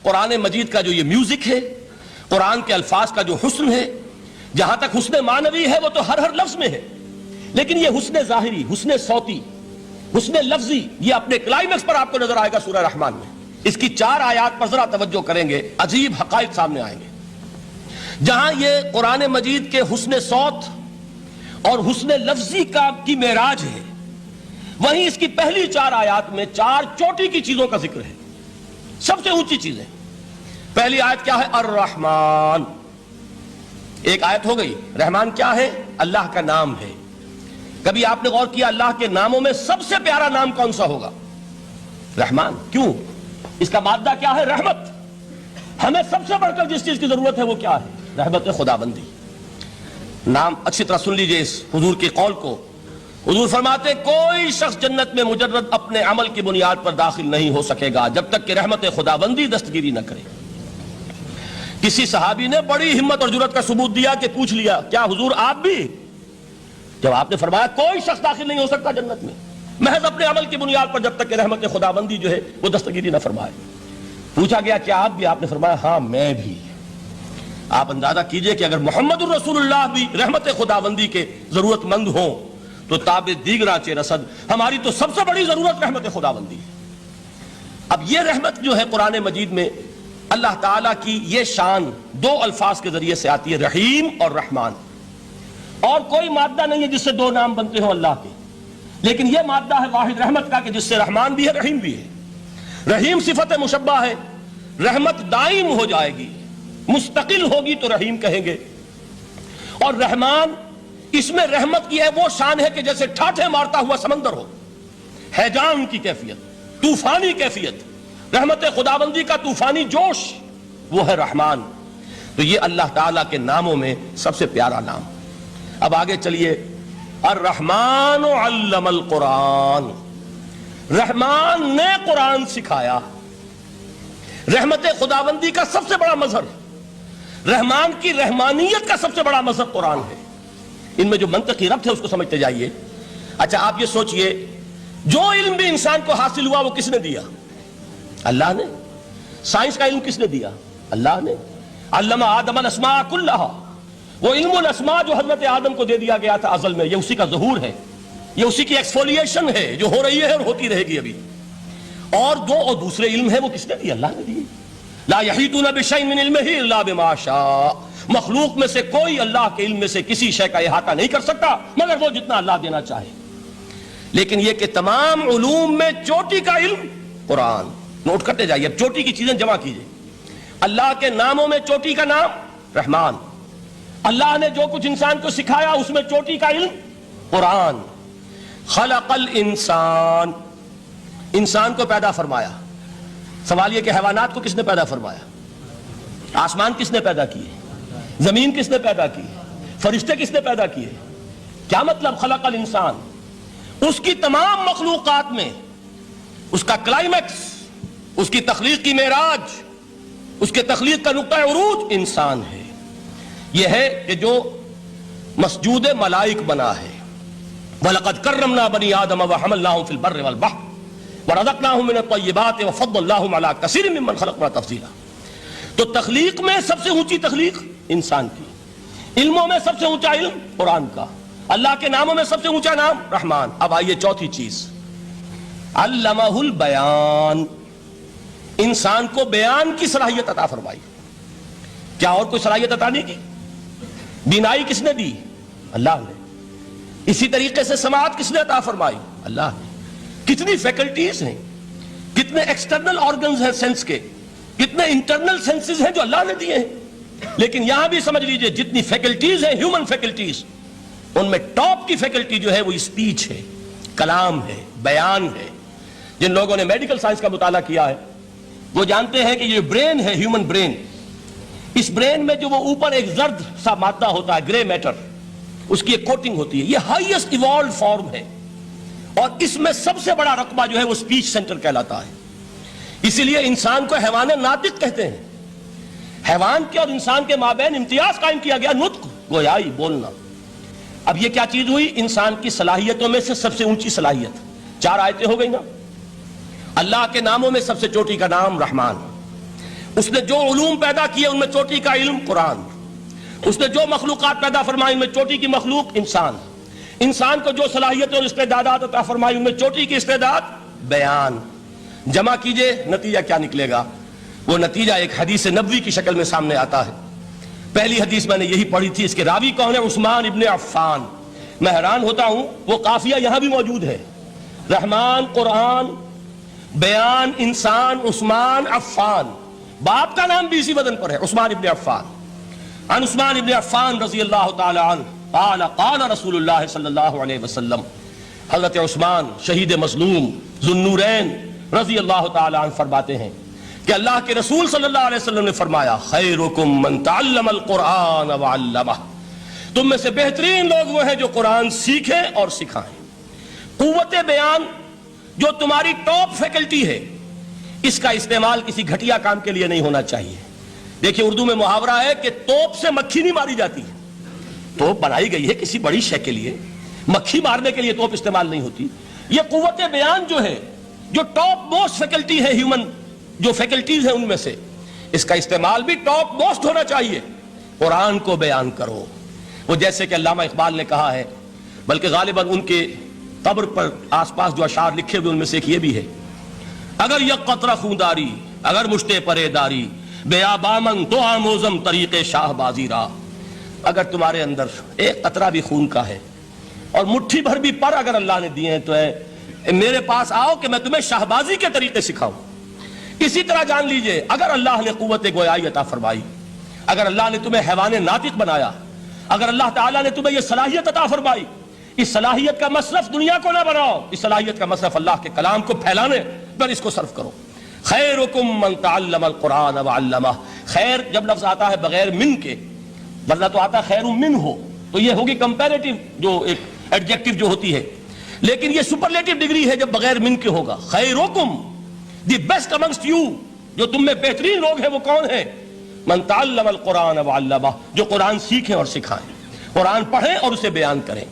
قرآن مجید کا جو یہ میوزک ہے، قرآن کے الفاظ کا جو حسن ہے، جہاں تک حسن معنوی ہے وہ تو ہر لفظ میں ہے، لیکن یہ حسن ظاہری، حسن صوتی، حسن لفظی، یہ اپنے کلائمیکس پر آپ کو نظر آئے گا سورہ رحمان میں۔ اس کی 4 آیات پر ذرا توجہ کریں گے، عجیب حقائق سامنے آئیں گے۔ جہاں یہ قرآن مجید کے حسن صوت اور حسن لفظی کی معراج ہے، وہیں اس کی پہلی 4 آیات میں 4 چوٹی کی چیزوں کا ذکر ہے، سب سے اونچی چیزیں۔ پہلی آیت کیا ہے؟ الرحمن۔ ایک آیت ہو گئی۔ رحمان کیا ہے؟ اللہ کا نام ہے۔ کبھی آپ نے غور کیا اللہ کے ناموں میں سب سے پیارا نام کون سا ہوگا؟ رحمان۔ کیوں؟ اس کا مادہ کیا ہے؟ رحمت۔ ہمیں سب سے بڑھ کر جس چیز کی ضرورت ہے وہ کیا ہے؟ رحمت خداوندی۔ نام اچھی طرح سن لیجئے اس حضور کے قول کو۔ حضور فرماتے کوئی شخص جنت میں مجرد اپنے عمل کی بنیاد پر داخل نہیں ہو سکے گا جب تک کہ رحمت خداوندی دستگیری نہ کرے۔ کسی صحابی نے بڑی ہمت اور جرأت کا ثبوت دیا کہ پوچھ لیا کیا حضور آپ بھی؟ جب آپ نے فرمایا کوئی شخص داخل نہیں ہو سکتا جنت میں محض اپنے عمل کی بنیاد پر جب تک کہ رحمت خداوندی جو ہے وہ دستگیری نہ فرمائے۔ پوچھا گیا کیا آپ بھی؟ آپ نے فرمایا ہاں میں بھی۔ آپ اندازہ کیجئے کہ اگر محمد الرسول اللہ بھی رحمت خداوندی کے ضرورت مند ہوں تو تاب دیگراں چہ رسد، ہماری تو سب سے بڑی ضرورت رحمت خداوندی ہے۔ اب یہ رحمت جو ہے قرآن مجید میں اللہ تعالیٰ کی یہ شان 2 الفاظ کے ذریعے سے آتی ہے، رحیم اور رحمان۔ اور کوئی مادہ نہیں ہے جس سے 2 نام بنتے ہوں اللہ کے، لیکن یہ مادہ ہے واحد رحمت کا کہ جس سے رحمان بھی ہے رحیم بھی ہے۔ رحیم صفت مشبہ ہے، رحمت دائم ہو جائے گی، مستقل ہوگی تو رحیم کہیں گے۔ اور رحمان، اس میں رحمت کی ہے وہ شان ہے کہ جیسے ٹھاٹھے مارتا ہوا سمندر ہو، ہیجان کی کیفیت، طوفانی کیفیت، رحمت خداوندی کا طوفانی جوش، وہ ہے رحمان۔ تو یہ اللہ تعالیٰ کے ناموں میں سب سے پیارا نام۔ اب آگے چلیے، الرحمن علم القرآن، رحمان نے قرآن سکھایا۔ رحمت خداوندی کا سب سے بڑا مظہر، رحمان کی رحمانیت کا سب سے بڑا مظہر قرآن ہے۔ ان میں جو منطقی ربط ہے اس کو سمجھتے جائیے۔ اچھا آپ یہ سوچئے، جو علم بھی انسان کو حاصل ہوا وہ کس نے دیا؟ اللہ نے۔ سائنس کا علم کس نے دیا؟ اللہ نے۔ علم آدم الاسماء کلہا، وہ علم الاسماء جو حضرت آدم کو دے دیا گیا تھا ازل میں، یہ اسی کا ظہور ہے، یہ اسی کی ایکسفولیشن ہے جو ہو رہی ہے اور ہوتی رہے گی ابھی۔ اور دوسرے علم ہے وہ کس نے دیے؟ اللہ نے دیے۔ لا یحیطون بشیء من علمہ الا بما شاء، مخلوق میں سے کوئی اللہ کے علم میں سے کسی شے کا احاطہ نہیں کر سکتا مگر وہ جتنا اللہ دینا چاہے۔ لیکن یہ کہ تمام علوم میں چوٹی کا علم قرآن۔ نوٹ کرتے جائیے، اب چوٹی کی چیزیں جمع کیجئے۔ اللہ کے ناموں میں چوٹی کا نام رحمان، اللہ نے جو کچھ انسان کو سکھایا اس میں چوٹی کا علم قرآن۔ خلق الانسان، انسان کو پیدا فرمایا۔ سوال یہ کہ حیوانات کو کس نے پیدا فرمایا؟ آسمان کس نے پیدا کیے؟ زمین کس نے پیدا کی؟ فرشتے کس نے پیدا کیے؟ کیا مطلب خلق الانسان؟ اس کی تمام مخلوقات میں اس کا کلائمیکس، اس کی تخلیق کی معراج، اس کے تخلیق کا نقطہ عروج انسان ہے۔ یہ ہے کہ جو مسجود ملائک بنا ہے۔ وَلَقَدْ كَرَّمْنَا بَنِي آدَمَ وَحَمَلْنَاهُمْ فِي الْبَرِّ وَالْبَحْرِ وَرَزَقْنَاهُمْ مِنَ الطَّيِّبَاتِ وَفَضَّلْنَاهُمْ عَلَىٰ كَثِيرٍ مِّمَّنْ خَلَقْنَا تَفْضِيلًا۔ تو تخلیق میں سب سے اونچی تخلیق انسان کی، علموں میں سب سے اونچا علم قرآن کا، اللہ کے ناموں میں سب سے اونچا نام رحمان۔ اب آئیے چوتھی چیز، علمہ البیان، انسان کو بیان کی صلاحیت عطا فرمائی۔ کیا اور کوئی صلاحیت عطا نہیں کی؟ بینائی کس نے دی؟ اللہ نے۔ اسی طریقے سے سماعت کس نے عطا فرمائی؟ اللہ نے۔ کتنی فیکلٹیز ہیں، کتنے ایکسٹرنل آرگنز ہیں سینس کے، کتنے انٹرنل سینسز ہیں جو اللہ نے دیے ہیں۔ لیکن یہاں بھی سمجھ لیجئے جتنی فیکلٹیز ہیں ہیومن فیکلٹیز، ان میں ٹاپ کی فیکلٹی جو ہے وہ اسپیچ ہے، کلام ہے، بیان ہے۔ جن لوگوں نے میڈیکل سائنس کا مطالعہ کیا ہے وہ جانتے ہیں کہ یہ برین ہے، ہیومن برین، اس برین میں جو وہ اوپر ایک زرد سا مادہ ہوتا ہے، گرے میٹر، اس کی ایک کوٹنگ ہوتی ہے، یہ ہائیسٹ ایوالوڈ فارم ہے، اور اس میں سب سے بڑا رقبہ جو ہے وہ اسپیچ سینٹر کہلاتا ہے۔ اسی لیے انسان کو حیوان ناطق کہتے ہیں۔ حیوان کے اور انسان کے مابین امتیاز قائم کیا گیا، نطق، گویائی، بولنا۔ اب یہ کیا چیز ہوئی؟ انسان کی صلاحیتوں میں سے سب سے اونچی صلاحیت۔ 4 آیتیں ہو گئی نا۔ اللہ کے ناموں میں سب سے چوٹی کا نام رحمان، اس نے جو علوم پیدا کیے ان میں چوٹی کا علم قرآن، اس نے جو مخلوقات پیدا فرمائی ان میں چوٹی کی مخلوق انسان، انسان کو جو صلاحیتیں اور استعدادات عطا فرمائی ان میں چوٹی کی استعداد بیان۔ جمع کیجئے نتیجہ کیا نکلے گا؟ وہ نتیجہ ایک حدیث نبوی کی شکل میں سامنے آتا ہے۔ پہلی حدیث میں نے یہی پڑھی تھی، اس کے راوی کون ہے؟ عثمان ابن عفان۔ میں حیران ہوتا ہوں وہ قافیہ یہاں بھی موجود ہے، رحمان قرآن، بیان انسان، عثمان عفان، باپ کا نام بھی اسی وزن پر ہے، عثمان ابن عفان۔ عن عثمان ابن عفان رضی اللہ تعالی عنہ قال قال رسول اللہ صلی اللہ علیہ وسلم، حضرت عثمان شہید مظلوم ذو النورین رضی اللہ تعالی عنہ فرماتے ہیں کہ اللہ کے رسول صلی اللہ علیہ وسلم نے فرمایا خیرکم من تعلم القرآن وعلمہ، تم میں سے بہترین لوگ وہ ہیں جو قرآن سیکھیں اور سکھائیں۔ قوت بیان جو تمہاری ٹاپ فیکلٹی ہے، اس کا استعمال کسی گھٹیا کام کے لیے نہیں ہونا چاہیے۔ دیکھیں اردو میں محاورہ ہے کہ توپ سے مکھی نہیں ماری جاتی، توپ بنائی گئی ہے کسی بڑی شے کے لیے، مکھی مارنے کے لیے توپ استعمال نہیں ہوتی۔ یہ قوت بیان جو ہے، جو ٹاپ موسٹ فیکلٹی ہے ہیومن جو فیکلٹیز ہیں ان میں سے، اس کا استعمال بھی ٹاپ موسٹ ہونا چاہیے۔ قرآن کو بیان کرو، وہ جیسے کہ علامہ اقبال نے کہا ہے، بلکہ غالباً ان کے قبر پر آس پاس جو اشعار لکھے ہوئے ان میں سے ایک یہ بھی ہے، اگر یک قطرہ خونداری اگر مشتے پرے داری بیابامن تو آموزم طریق شاہ بازی را، اگر تمہارے اندر ایک قطرہ بھی خون کا ہے اور مٹھی بھر بھی پر اگر اللہ نے دیے ہیں تو میرے پاس آؤ کہ میں تمہیں شاہبازی کے طریقے سکھاؤں۔ اسی طرح جان لیجئے اگر اللہ نے قوت گویائی عطا فرمائی، اگر اللہ نے تمہیں حیوان ناطق بنایا، اگر اللہ تعالیٰ نے تمہیں یہ صلاحیت عطا فرمائی، اس صلاحیت کا مصرف دنیا کو نہ بناؤ، اس صلاحیت کا مصرف اللہ کے کلام کو پھیلانے پر اس کو صرف کرو۔ خیرکم من تعلم القرآن وعلمہ، خیر جب لفظ آتا ہے بغیر من کے، ورنہ تو آتا خیر من ہو تو یہ ہوگی کمپیریٹیو جو ایک ایڈجیکٹیو جو ہوتی ہے، لیکن یہ سپرلیٹیو ڈگری ہے جب بغیر من کے ہوگا۔ خیرکم دی بیسٹ امنگسٹ یو، جو تم میں بہترین لوگ ہیں وہ کون ہیں؟ من تعلم القرآن وعلمہ، جو قرآن سیکھیں اور سکھائیں، قرآن پڑھیں اور اسے بیان کریں۔